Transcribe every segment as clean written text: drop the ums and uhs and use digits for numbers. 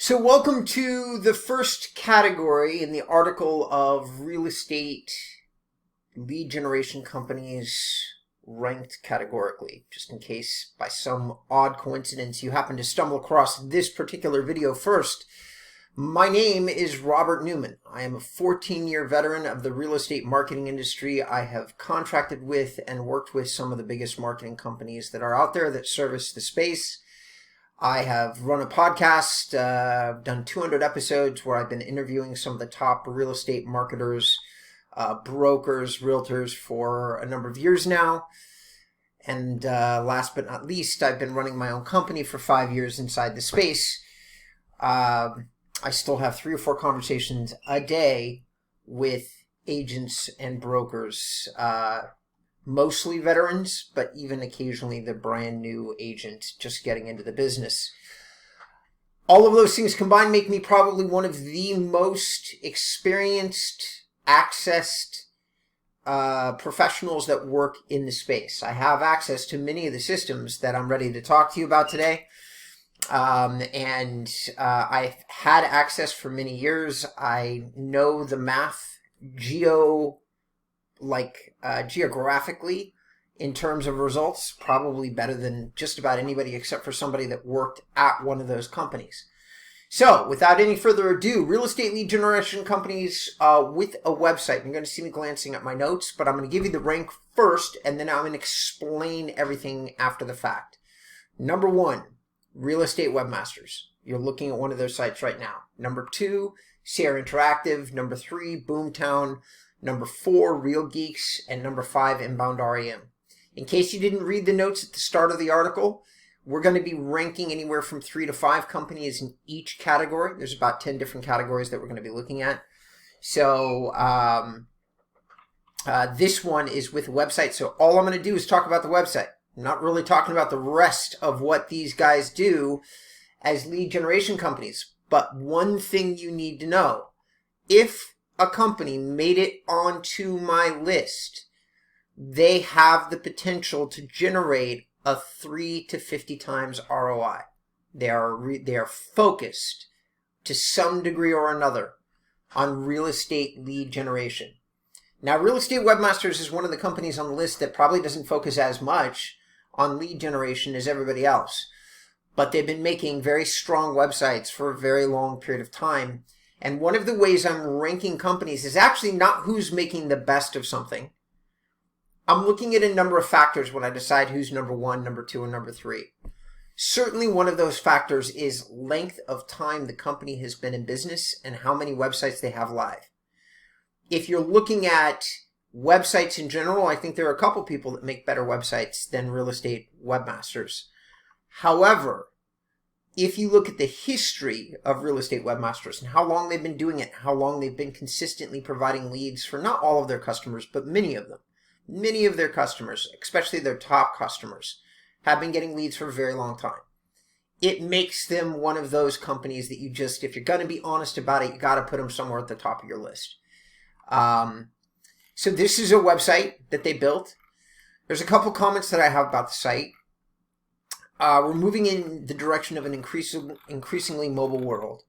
So welcome to the first category in the article of real estate lead generation companies ranked categorically, just in case by some odd coincidence you happen to stumble across this particular video first. My name is Robert Newman. I am a 14-year veteran of the real estate marketing industry. I have contracted with and worked with some of the biggest marketing companies that are out there that service the space. I have run a podcast, done 200 episodes where I've been interviewing some of the top real estate marketers, brokers, realtors for a number of years now. And last but not least, I've been running my own company for 5 years inside the space. I still have 3 or 4 conversations a day with agents and brokers, mostly veterans, but even occasionally the brand new agent just getting into the business. All of those things combined make me probably one of the most experienced, accessed professionals that work in the space. I have access to many of the systems that I'm ready to talk to you about today. I've had access for many years. I know the math geographically in terms of results, probably better than just about anybody except for somebody that worked at one of those companies. So without any further ado, real estate lead generation companies with a website. You're going to see me glancing at my notes, but I'm going to give you the rank first, and then I'm going to explain everything after the fact. Number 1, Real Estate Webmasters. You're looking at one of their sites right now. Number 2, Sierra Interactive. Number 3, BoomTown. Number 4, Real Geeks. And number 5, InboundREM. In case you didn't read the notes at the start of the article, we're going to be ranking anywhere from 3 to 5 companies in each category. There's about 10 different categories that we're going to be looking at. So this one is with a website. So all I'm going to do is talk about the website. I'm not really talking about the rest of what these guys do as lead generation companies. But one thing you need to know, if a company made it onto my list, they have the potential to generate a 3 to 50 times ROI. They are focused to some degree or another on real estate lead generation. Now, Real Estate Webmasters is one of the companies on the list that probably doesn't focus as much on lead generation as everybody else, but they've been making very strong websites for a very long period of time. And one of the ways I'm ranking companies is actually not who's making the best of something. I'm looking at a number of factors when I decide who's number 1, number 2, and number 3. Certainly one of those factors is length of time the company has been in business and how many websites they have live. If you're looking at websites in general, I think there are a couple people that make better websites than Real Estate Webmasters. However, if you look at the history of Real Estate Webmasters and how long they've been doing it, how long they've been consistently providing leads for not all of their customers, but many of them, many of their customers, especially their top customers, have been getting leads for a very long time. It makes them one of those companies that you just, if you're going to be honest about it, you got to put them somewhere at the top of your list. So this is a website that they built. There's a couple comments that I have about the site. We're moving in the direction of an increasingly mobile world.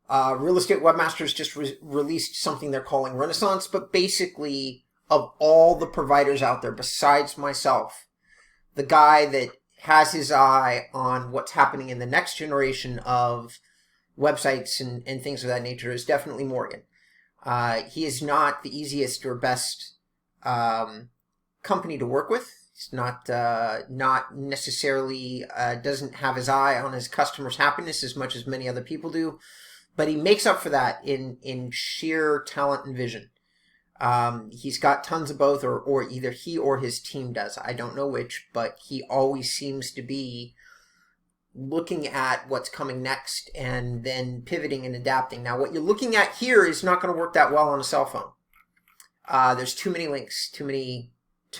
Real Estate Webmasters just released something they're calling Renaissance, but basically, of all the providers out there besides myself, the guy that has his eye on what's happening in the next generation of websites and things of that nature is definitely Morgan. He is not the easiest or best company to work with. He's not necessarily doesn't have his eye on his customers' happiness as much as many other people do, but he makes up for that in sheer talent and vision. He's got tons of both, or either he or his team does. I don't know which, but he always seems to be looking at what's coming next and then pivoting and adapting. Now, what you're looking at here is not going to work that well on a cell phone. There's too many links, too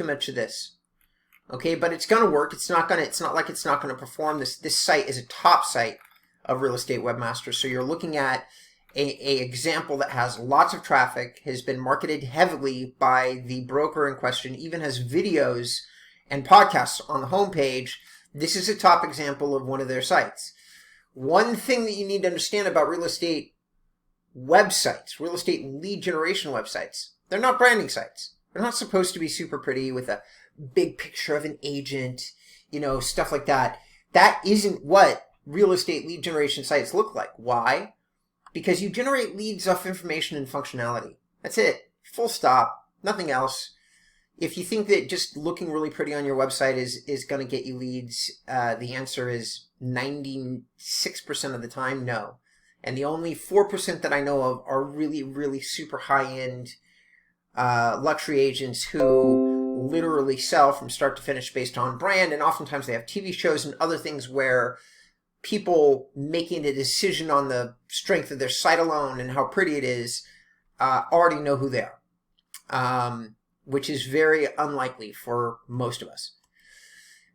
much of this. Okay, but it's going to work. It's not like it's not going to perform. This site is a top site of Real Estate Webmasters. So you're looking at a example that has lots of traffic, has been marketed heavily by the broker in question, even has videos and podcasts on the homepage. This is a top example of one of their sites. One thing that you need to understand about real estate websites, real estate lead generation websites, they're not branding sites. They're not supposed to be super pretty with a big picture of an agent, you know, stuff like that. That isn't what real estate lead generation sites look like. Why? Because you generate leads off information and functionality. That's it. Full stop. Nothing else. If you think that just looking really pretty on your website is going to get you leads, the answer is 96% of the time, no. And the only 4% that I know of are really, really super high-end luxury agents who literally sell from start to finish based on brand. And oftentimes they have TV shows and other things where people making a decision on the strength of their site alone and how pretty it is already know who they are. Which is very unlikely for most of us.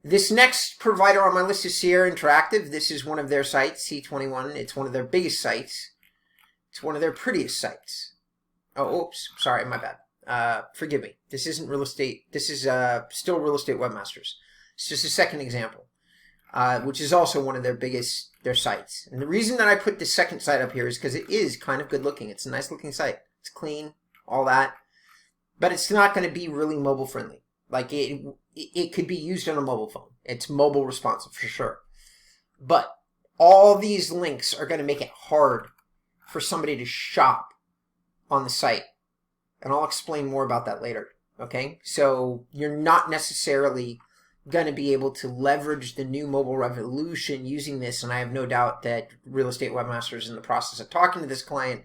This next provider on my list is Sierra Interactive. This is one of their sites, C21. It's one of their biggest sites. It's one of their prettiest sites. Oh, oops, sorry, my bad. Forgive me. This isn't real estate. This is still Real Estate Webmasters. It's just a second example, which is also one of their biggest, their sites. And the reason that I put this second site up here is because it is kind of good looking. It's a nice looking site. It's clean, all that. But it's not going to be really mobile friendly. Like it could be used on a mobile phone. It's mobile responsive for sure. But all these links are going to make it hard for somebody to shop on the site. And I'll explain more about that later. Okay? So you're not necessarily going to be able to leverage the new mobile revolution using this. And I have no doubt that Real Estate Webmasters is in the process of talking to this client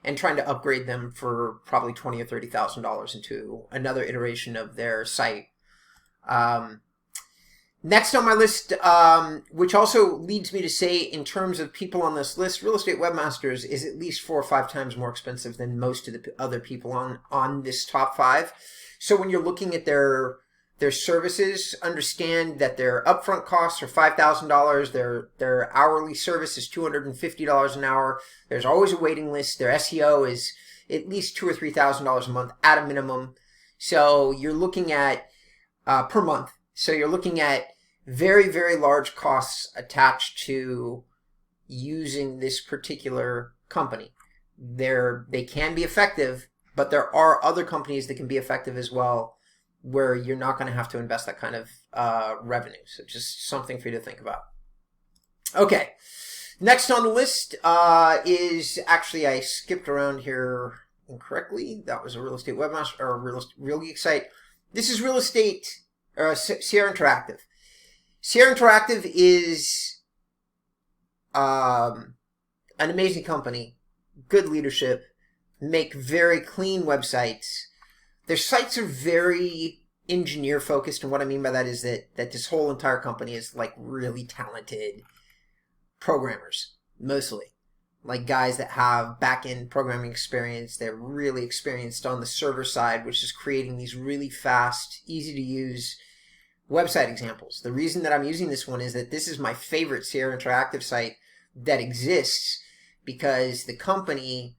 and trying to upgrade them for probably $20,000 or $30,000 into another iteration of their site. Next on my list, which also leads me to say in terms of people on this list, Real Estate Webmasters is at least 4 or 5 times more expensive than most of the other people on this top 5. So when you're looking at their services, understand that their upfront costs are $5,000. Their hourly service is $250 an hour. There's always a waiting list. Their SEO is at least $2,000 or $3,000 a month at a minimum. So you're looking at per month. So you're looking at very, very large costs attached to using this particular company. They can be effective, but there are other companies that can be effective as well, where you're not going to have to invest that kind of revenue. So just something for you to think about. Okay, next on the list is, actually I skipped around here incorrectly. That was a Real Estate Webmaster or Real Geek site. This is Real Estate Sierra Interactive. Sierra Interactive is an amazing company, good leadership, make very clean websites. Their sites are very engineer focused, and what I mean by that is that this whole entire company is like really talented programmers, mostly. Like guys that have back-end programming experience. They're really experienced on the server side, which is creating these really fast, easy to use website examples. The reason that I'm using this one is that this is my favorite Sierra Interactive site that exists because the company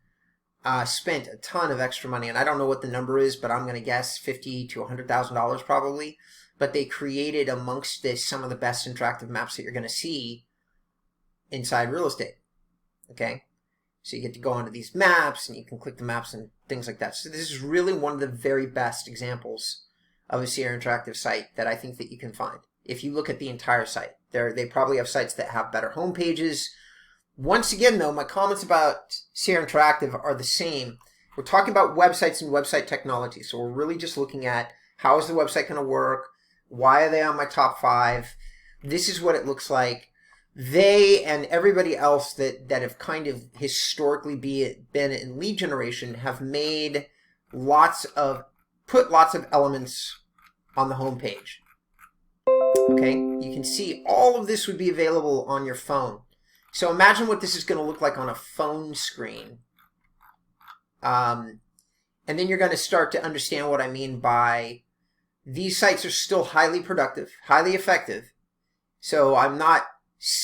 spent a ton of extra money, and I don't know what the number is, but I'm going to guess $50,000 to $100,000 probably. But they created amongst this some of the best interactive maps that you're going to see inside real estate. Okay, so you get to go onto these maps, and you can click the maps and things like that. So this is really one of the very best examples of a Sierra Interactive site that I think that you can find. If you look at the entire site, they probably have sites that have better home pages. Once again, though, my comments about Sierra Interactive are the same. We're talking about websites and website technology, so we're really just looking at how is the website going to work, why are they on my top 5, this is what it looks like. They and everybody else that have kind of historically been in lead generation have made put lots of elements on the home page. Okay, you can see all of this would be available on your phone. So imagine what this is going to look like on a phone screen. And then you're going to start to understand what I mean by these sites are still highly productive, highly effective. So I'm not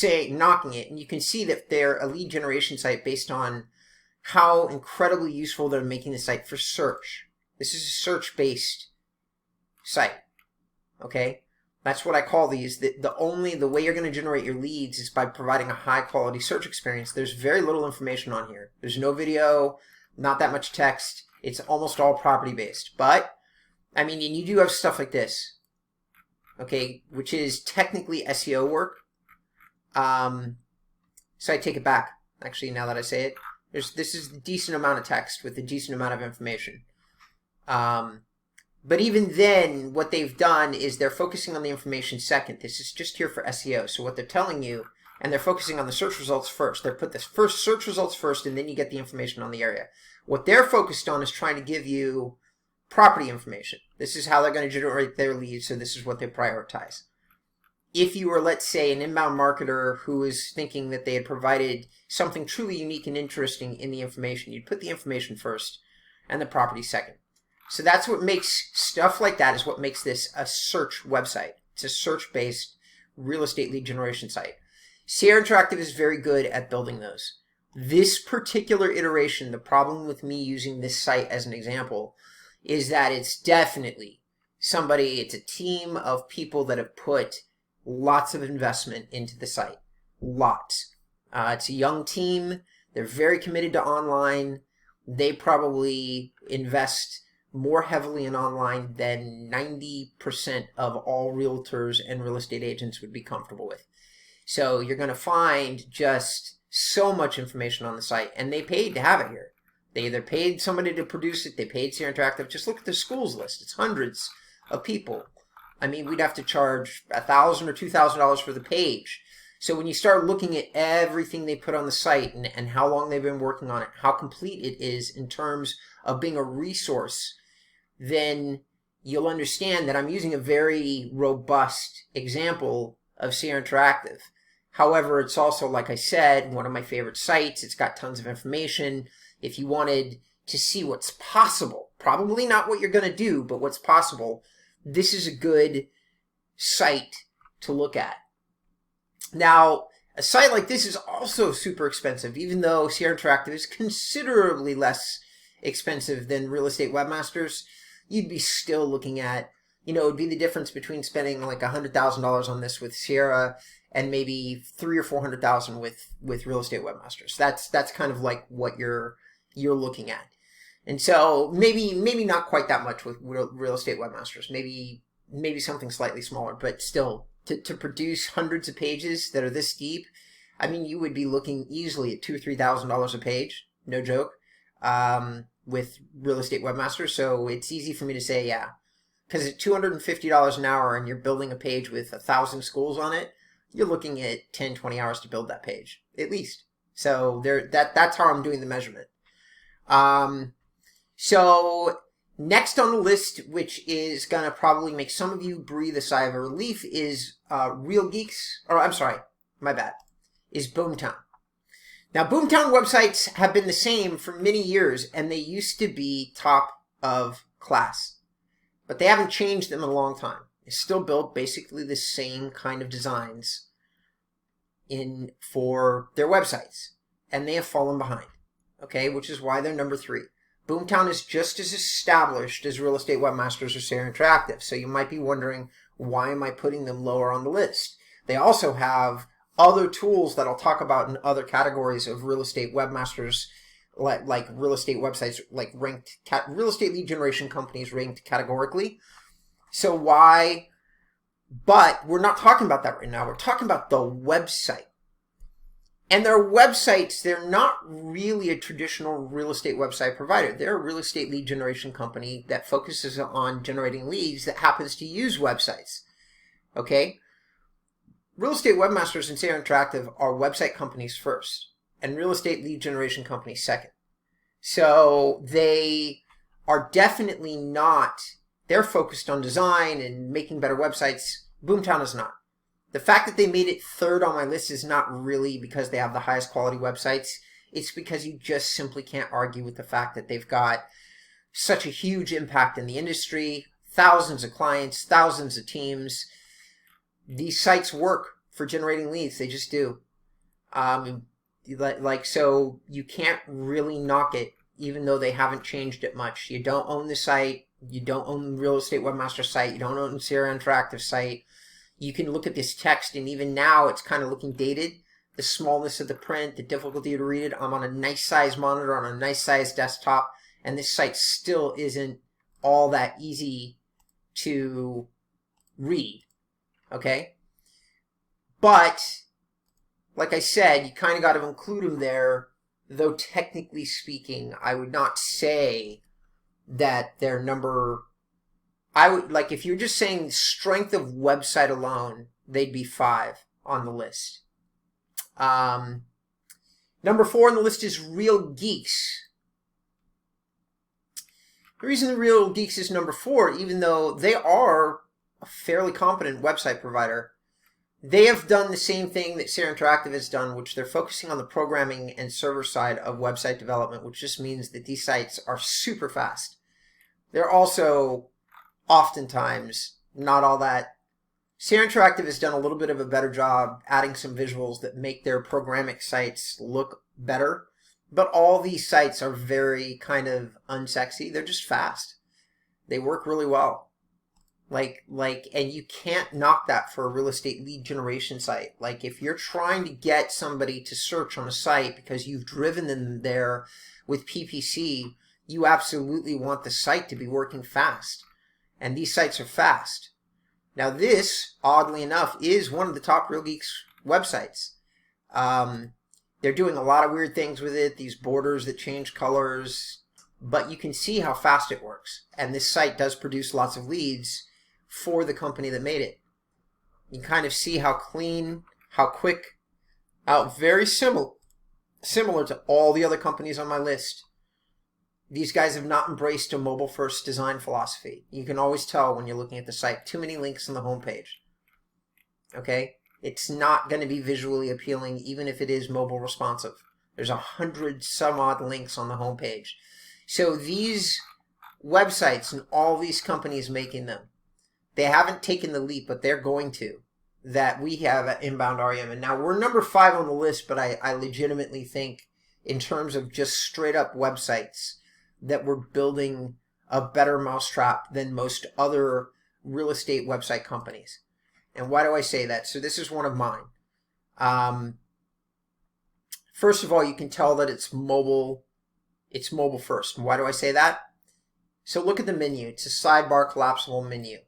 knocking it. And you can see that they're a lead generation site based on how incredibly useful they're making the site for search. This is a search-based site. Okay? That's what I call these. The way you're going to generate your leads is by providing a high quality search experience. There's very little information on here. There's no video, not that much text. It's almost all property based. But, I mean, and you do have stuff like this, okay, which is technically SEO work. So I take it back, actually, now that I say it. This is a decent amount of text with a decent amount of information. But even then, what they've done is they're focusing on the information second. This is just here for SEO. So what they're telling you, and they're focusing on the search results first. They put the first search results first, and then you get the information on the area. What they're focused on is trying to give you property information. This is how they're going to generate their leads, so this is what they prioritize. If you were, let's say, an inbound marketer who is thinking that they had provided something truly unique and interesting in the information, you'd put the information first and the property second. So that's what makes stuff like that is what makes this a search website. It's a search-based real estate lead generation site. Sierra Interactive is very good at building those. This particular iteration, the problem with me using this site as an example is that it's definitely it's a team of people that have put lots of investment into the site. Lots. It's a young team. They're very committed to online. They probably invest more heavily in online than 90% of all realtors and real estate agents would be comfortable with. So you're going to find just so much information on the site, and they paid to have it here. They either paid somebody to produce it, they paid Sierra Interactive. Just look at the schools list. It's hundreds of people. I mean, we'd have to charge $1,000 or $2,000 for the page. So when you start looking at everything they put on the site and how long they've been working on it, how complete it is in terms of being a resource, then you'll understand that I'm using a very robust example of Sierra Interactive. However, it's also, like I said, one of my favorite sites. It's got tons of information. If you wanted to see what's possible, probably not what you're going to do, but what's possible, this is a good site to look at. Now, a site like this is also super expensive, even though Sierra Interactive is considerably less expensive than Real Estate Webmasters. You'd be still looking at, it would be the difference between spending like $100,000 on this with Sierra and maybe $300,000 or $400,000 with Real Estate Webmasters. That's kind of like what you're looking at. And so maybe not quite that much with Real Estate Webmasters. Maybe something slightly smaller, but still to produce hundreds of pages that are this deep, I mean, you would be looking easily at $2,000 or $3,000 a page, no joke, with Real Estate Webmasters. So it's easy for me to say, yeah, because at $250 an hour and you're building a page with 1,000 schools on it, you're looking at 10, 20 hours to build that page, at least. So that's how I'm doing the measurement. So next on the list, which is going to probably make some of you breathe a sigh of relief, is is BoomTown. Now, BoomTown websites have been the same for many years, and they used to be top of class. But they haven't changed them in a long time. They still build basically the same kind of designs for their websites. And they have fallen behind, okay, which is why they're number 3. BoomTown is just as established as Real Estate Webmasters or Sierra Interactive. So you might be wondering, why am I putting them lower on the list? They also have other tools that I'll talk about in other categories of Real Estate Webmasters, like real estate websites, like ranked real estate lead generation companies ranked categorically. So why? But we're not talking about that right now. We're talking about the website. And their websites, they're not really a traditional real estate website provider. They're a real estate lead generation company that focuses on generating leads that happens to use websites. Okay? Real Estate Webmasters and Sierra Interactive are website companies first, and real estate lead generation companies second. So they are definitely not, they're focused on design and making better websites. BoomTown is not. The fact that they made it third on my list is not really because they have the highest quality websites. It's because you just simply can't argue with the fact that they've got such a huge impact in the industry, thousands of clients, thousands of teams. These sites work for generating leads. They just do. So you can't really knock it, even though they haven't changed it much. You don't own the site. You don't own the Real Estate Webmaster site. You don't own the Sierra Interactive site. you can look at this text, and even now it's kind of looking dated. The smallness of the print, the difficulty to read it. I'm on a nice size monitor on a nice size desktop, and this site still isn't all that easy to read, okay? But, like I said, you kind of got to include them there, though technically speaking, I would not say that they're number... I would, like, if you're just saying strength of website alone, they'd be 5 on the list. Number 4 on the list is Real Geeks. The reason the Real Geeks is number 4, even though they are a fairly competent website provider, they have done the same thing that Sierra Interactive has done, which they're focusing on the programming and server side of website development, which just means that these sites are super fast. They're also oftentimes not all that. Sierra Interactive has done a little bit of a better job adding some visuals that make their programmatic sites look better. But all these sites are very kind of unsexy. They're just fast. They work really well. And you can't knock that for a real estate lead generation site. Like, if you're trying to get somebody to search on a site because you've driven them there with PPC, you absolutely want the site to be working fast. And these sites are fast. Now this, oddly enough, is one of the top Real Geeks websites. They're doing a lot of weird things with it, these borders that change colors, but you can see how fast it works. And this site does produce lots of leads for the company that made it. You can kind of see how clean, how quick, how very similar to all the other companies on my list. These guys have not embraced a mobile-first design philosophy. You can always tell when you're looking at the site. Too many links on the homepage. Okay? It's not going to be visually appealing, even if it is mobile responsive. There's 100 some odd links on the homepage. So these websites and all these companies making them, they haven't taken the leap, but they're going to, that we have at InboundREM. And now we're number 5 on the list, but I legitimately think, in terms of just straight up websites, that we're building a better mousetrap than most other real estate website companies. And why do I say that? So this is one of mine. First of all, you can tell that it's mobile first. And why do I say that? So look at the menu. It's a sidebar collapsible menu.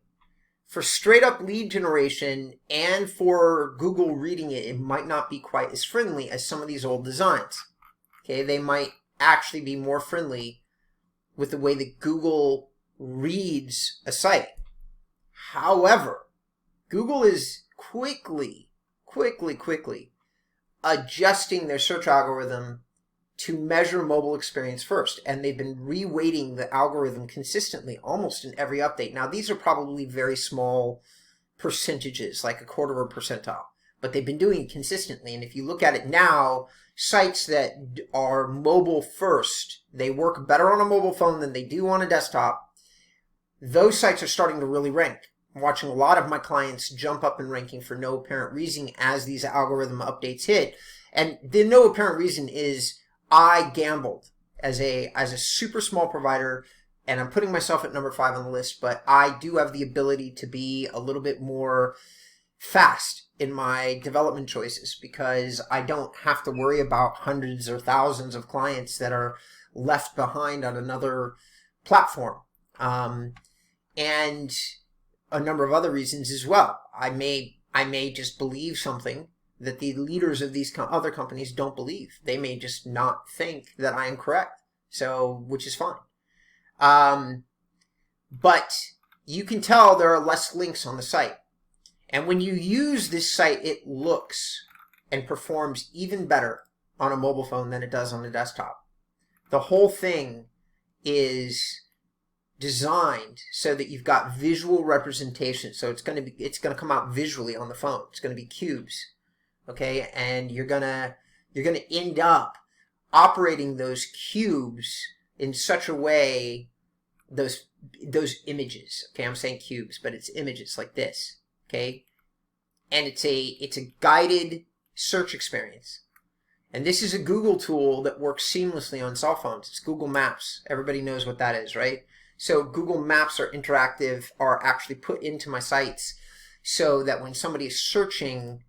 For straight up lead generation and for Google reading it, it might not be quite as friendly as some of these old designs. Okay, they might actually be more friendly with the way that Google reads a site. However, Google is quickly adjusting their search algorithm to measure mobile experience first. And they've been reweighting the algorithm consistently, almost in every update. Now, these are probably very small percentages, like a quarter of a percentile. But they've been doing it consistently. And if you look at it now, sites that are mobile first, they work better on a mobile phone than they do on a desktop. Those sites are starting to really rank. I'm watching a lot of my clients jump up in ranking for no apparent reason as these algorithm updates hit. And the no apparent reason is I gambled as a super small provider, and I'm putting myself at number 5 on the list, but I do have the ability to be a little bit more fast in my development choices because I don't have to worry about hundreds or thousands of clients that are left behind on another platform. And a number of other reasons as well. I may just believe something that the leaders of these other companies don't believe. They may just not think that I am correct, so which is fine. But you can tell there are less links on the site. And when you use this site, it looks and performs even better on a mobile phone than it does on a desktop. The whole thing is designed so that you've got visual representation. So it's going to come out visually on the phone. It's going to be cubes, okay? And you're going to end up operating those cubes in such a way, those images. Okay, I'm saying cubes, but it's images like this. Okay, and it's a guided search experience. And this is a Google tool that works seamlessly on cell phones. It's Google Maps. Everybody knows what that is, right? So Google Maps are interactive, are actually put into my sites. so that when somebody is searching,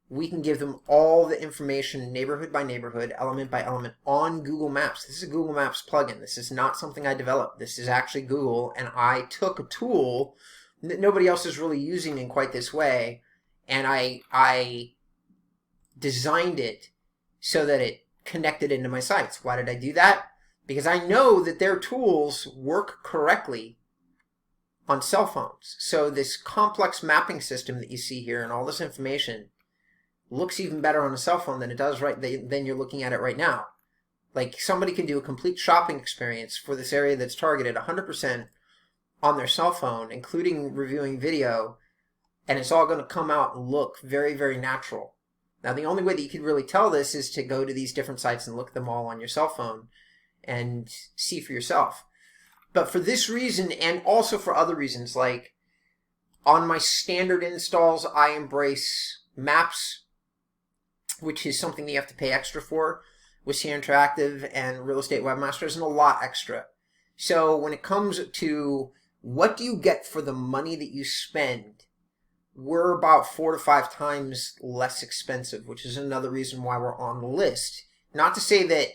we can give them all the information neighborhood by neighborhood, element by element on Google Maps. This is a Google Maps plugin. This is not something I developed. This is actually Google, and I took a tool that nobody else is really using in quite this way, and I designed it so that it connected into my sites. Why did I do that? Because I know that their tools work correctly on cell phones. So this complex mapping system that you see here and all this information looks even better on a cell phone than it does than you're looking at it right now. Like, somebody can do a complete shopping experience for this area that's targeted 100% on their cell phone, including reviewing video, and it's all going to come out and look very, very natural. Now, the only way that you can really tell this is to go to these different sites and look at them all on your cell phone and see for yourself. But for this reason, and also for other reasons, like on my standard installs, I embrace maps, which is something that you have to pay extra for with SEO Interactive and Real Estate Webmasters, and a lot extra. So when it comes to what do you get for the money that you spend, we're about 4 to 5 times less expensive, which is another reason why we're on the list. Not to say that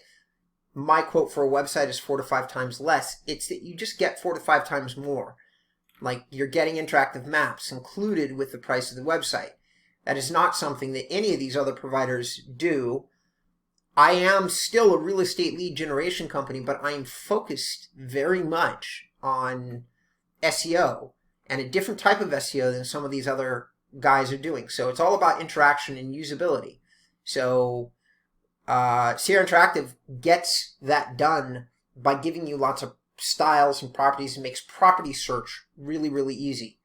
my quote for a website is 4 to 5 times less. It's that you just get 4 to 5 times more. Like, you're getting interactive maps included with the price of the website. That is not something that any of these other providers do. I am still a real estate lead generation company, but I'm focused very much on SEO, and a different type of SEO than some of these other guys are doing. So it's all about interaction and usability. So SEO Interactive gets that done by giving you lots of styles and properties and makes property search really, really easy.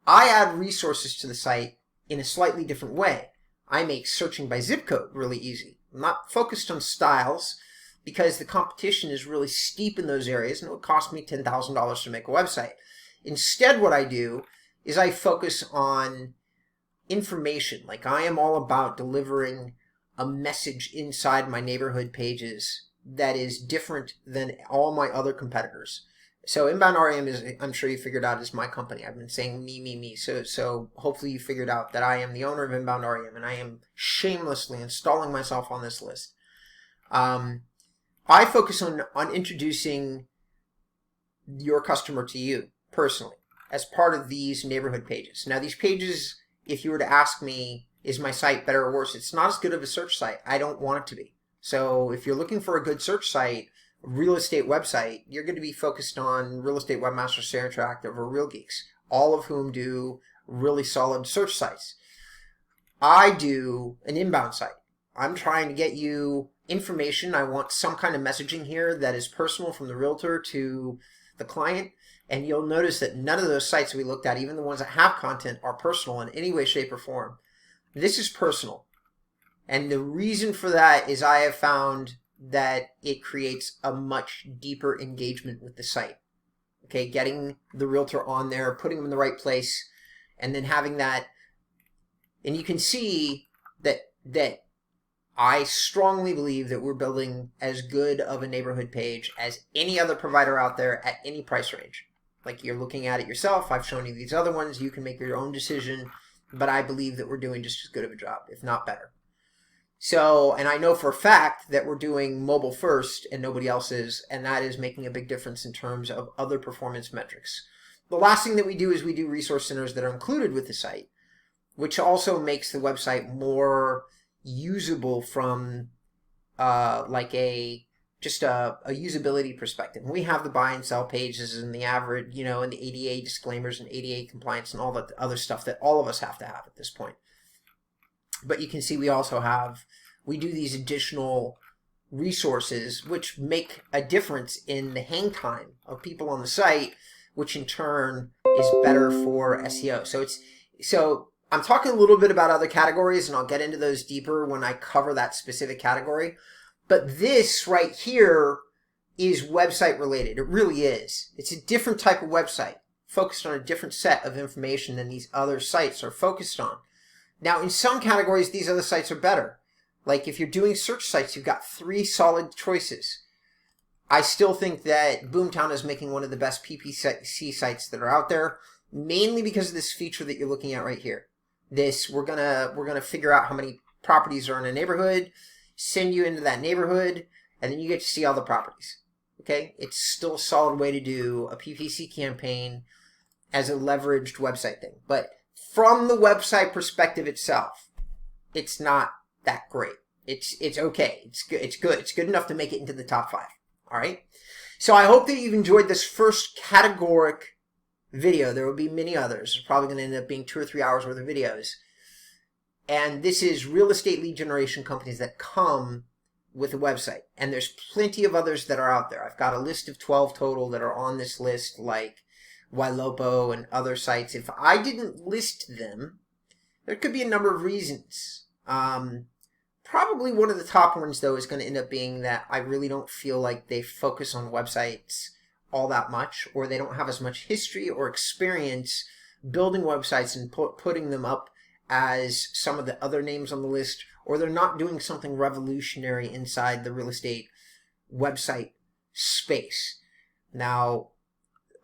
I add resources to the site in a slightly different way. I make searching by zip code really easy. I'm not focused on styles because the competition is really steep in those areas, and it would cost me $10,000 to make a website. Instead, what I do is I focus on information. Like, I am all about delivering a message inside my neighborhood pages that is different than all my other competitors. So InboundREM is, I'm sure you figured out, is my company. I've been saying me, me, me. So hopefully you figured out that I am the owner of InboundREM, and I am shamelessly installing myself on this list. I focus on introducing your customer to you personally as part of these neighborhood pages. Now, these pages, if you were to ask me, is my site better or worse? It's not as good of a search site. I don't want it to be. So if you're looking for a good search site, real estate website, you're going to be focused on Real Estate Webmasters, SEO Interactive, or Real Geeks, all of whom do really solid search sites. I do an inbound site. I'm trying to get you information. I want some kind of messaging here that is personal from the realtor to the client. And you'll notice that none of those sites we looked at, even the ones that have content, are personal in any way, shape, or form. This is personal. And the reason for that is I have found that it creates a much deeper engagement with the site. Okay, getting the realtor on there, putting them in the right place, and then having that. And you can see that I strongly believe that we're building as good of a neighborhood page as any other provider out there at any price range. Like, you're looking at it yourself. I've shown you these other ones. You can make your own decision. But I believe that we're doing just as good of a job, if not better. So, and I know for a fact that we're doing mobile first and nobody else is, and that is making a big difference in terms of other performance metrics. The last thing that we do is we do resource centers that are included with the site, which also makes the website more usable from just a usability perspective. And we have the buy and sell pages and the average, and the ADA disclaimers and ADA compliance and all that other stuff that all of us have to have at this point. But you can see we do these additional resources which make a difference in the hang time of people on the site, which in turn is better for SEO. So I'm talking a little bit about other categories, and I'll get into those deeper when I cover that specific category. But this right here is website related. It really is. It's a different type of website, focused on a different set of information than these other sites are focused on. Now, in some categories, these other sites are better. Like, if you're doing search sites, you've got 3 solid choices. I still think that BoomTown is making one of the best PPC sites that are out there. mainly because of this feature that you're looking at right here. We're gonna figure out how many properties are in a neighborhood, send you into that neighborhood, and then you get to see all the properties. Okay, it's still a solid way to do a PPC campaign as a leveraged website thing. But from the website perspective itself, it's not that great. It's okay. It's good. It's good. It's good enough to make it into the top 5. All right. So I hope that you've enjoyed this first categoric video. There will be many others. It's probably going to end up being 2 or 3 hours worth of videos. And this is real estate lead generation companies that come with a website. And there's plenty of others that are out there. I've got a list of 12 total that are on this list, like Ylopo and other sites. If I didn't list them, there could be a number of reasons. Probably one of the top ones, though, is going to end up being that I really don't feel like they focus on websites all that much, or they don't have as much history or experience building websites and putting them up as some of the other names on the list, or they're not doing something revolutionary inside the real estate website space. Now,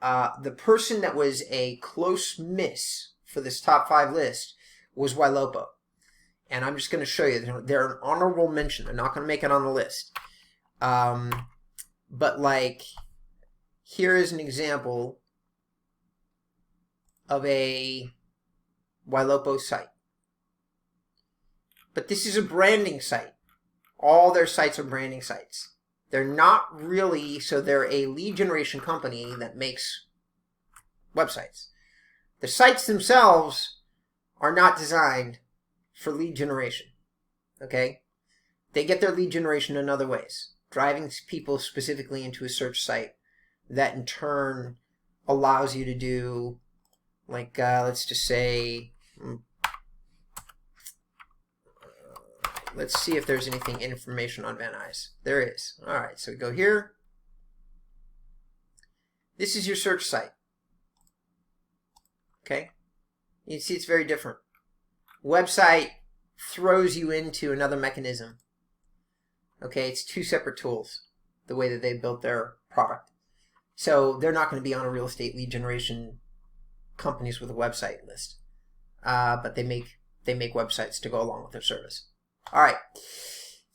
the person that was a close miss for this top 5 list was Ylopo. And I'm just going to show you. They're an honorable mention. They're not going to make it on the list. But like, here is an example of a Ylopo site. But this is a branding site. All their sites are branding sites. They're not really, so they're a lead generation company that makes websites. The sites themselves are not designed for lead generation. Okay? They get their lead generation in other ways, driving people specifically into a search site that in turn allows you to do, like, let's just say, let's see if there's anything information on Van Nuys. There is. All right, so we go here. This is your search site. Okay? You can see it's very different. Website throws you into another mechanism. Okay, it's 2 separate tools, the way that they built their product. So they're not going to be on a real estate lead generation companies with a website list. But they make websites to go along with their service. All right.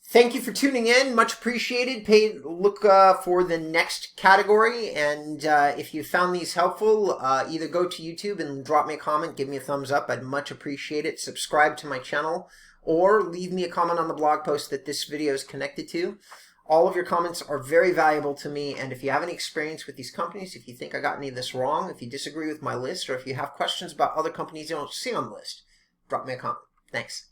Thank you for tuning in. Much appreciated. Look for the next category. And if you found these helpful, either go to YouTube and drop me a comment, give me a thumbs up. I'd much appreciate it. Subscribe to my channel, or leave me a comment on the blog post that this video is connected to. All of your comments are very valuable to me. And if you have any experience with these companies, if you think I got any of this wrong, if you disagree with my list, or if you have questions about other companies you don't see on the list, drop me a comment. Thanks.